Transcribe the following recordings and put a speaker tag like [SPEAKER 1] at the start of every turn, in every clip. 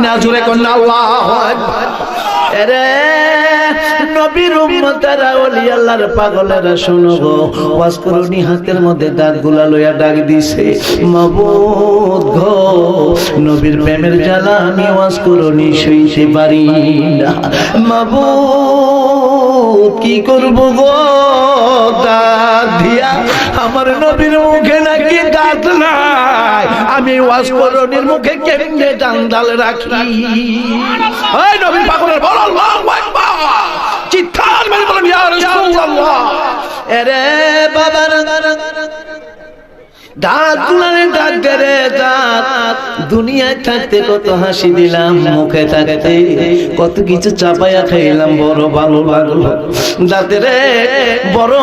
[SPEAKER 1] না। জোরে কন্যা আল্লাহু আকবার। আরে নবীর উম্মতেরা ওলি আল্লাহর পাগলেরা শুনো গো, ওয়াজ করুনি হাতের মধ্যে দাঁতগুলা লইয়া ডাক দিছে, মাবুদ গো নবীর প্রেমের জ্বালা আমি ওয়াজ করুনি সইতে পারি না। মাবুদ কি করব গো, দাঁত দিয়া আমার নবীর মুখে নাকি দাঁত নাই, আমি ওয়াজ করুনির মুখে কেমনে জানদাল রাখি। ওই নবীর পাগলের বল আল্লাহু আকবার, চিৎকার মেরে বলেন ইয়া রাসূলুল্লাহ। আরে বাবা দাঁত গুলারে ডাক দে রে দাঁত, দুনিয়ায় থাকতে কত হাসি দিলাম, মুখে থাকতে কত কিছু চাপাইয়া খাইলাম, বড় ভালো লাগলো দাঁতে রে। বড়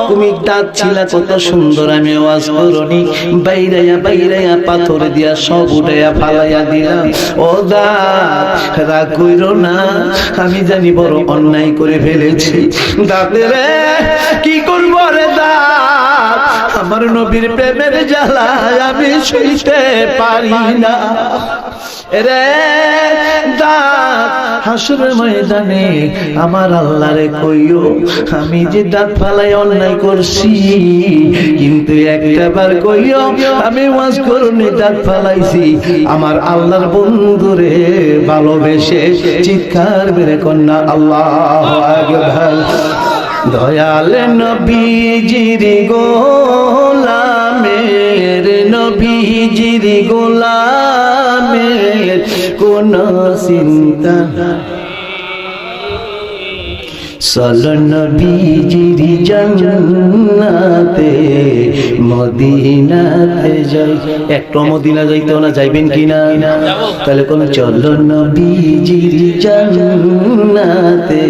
[SPEAKER 1] তুমি দাঁত ছিল কত সুন্দর, আমি ওয়াজ করনি বাইরাইয়া বাইরাইয়া পাথর দিয়া সব উঠাইয়া ফালাইয়া দিলাম। ও দাঁত রাগ কইরো না, আমি জানি বড় অন্যায় করে ফেলেছি দাঁতে রে। কি করবো রে দাঁত, আমার নবীর প্রেমের জ্বালা আমি সইতে পারি না রে দাঁত। হাসরের ময়দানে আমার আল্লাহরে কইও, আমি যে দাঁত ফালাই অন্যায় করছি, কিন্তু একটাবার কইও আমি ওয়াজ করুনি দাঁত ফালাইছি। আমার আল্লাহর বন্ধুরে ভালোবেসে চিৎকার মেরে কন্যা আল্লাহু আকবার। দয়াল নবীজির গোলামের, নবীজির গোলামের কোন চিন্তা, চলো নবীজির জান্নাতে মদিনাতে যাই। একটু মদিনা যাইতে না, যাইবেন কিনা? তাহলে কোন চলো নবীজির জান্নাতে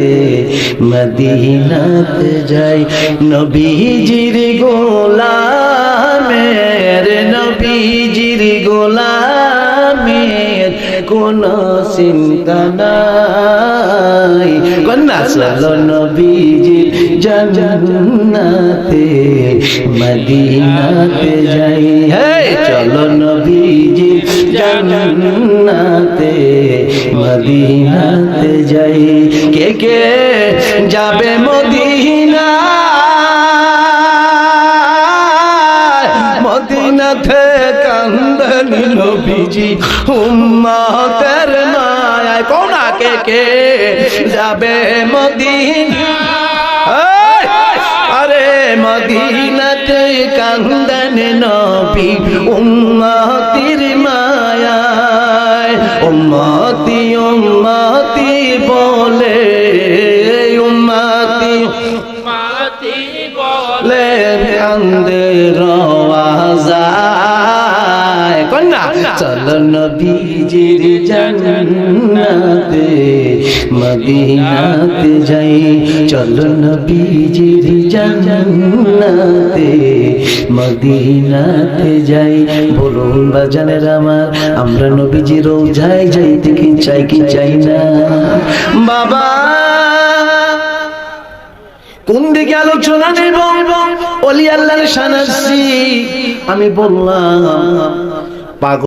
[SPEAKER 1] মদিনাতে যাই। নবীজির গোলামের, নবীজির গোলামের কোন চিন্তা নাই, কন্যা চলো নবীজির জান্নাতে মদিনাতে যাই। হে চলো নবীজির জান্নাতে মদিনাতে যাই। কে কে যাবে মদিনা, মদিনাতে কান্দেন নবীজি উম্মতের মায়ায়। কোনা কে কে যাবে মদিনা, আরে মদিনাতে কান্দেন নবী উম্মতির মায়ায়। উম্মতি উম্মতি বলে, উম্মতি উম্মতি বলে কান্দে রওয়াজায়। কন্যা চলো নবীজির জান্নাতে মদিনাতে যাই। চলো নবীজির জান্নাতে মদিনাতে যাই। বলুন বাজানের আমার, আমরা নবীজির রওজায় যাইতে কি চাই কি চাই না? বাবা কোন দিকে আলোচনা নেব? ওলি আল্লাহর শানাসি আমি বললাম পাগল।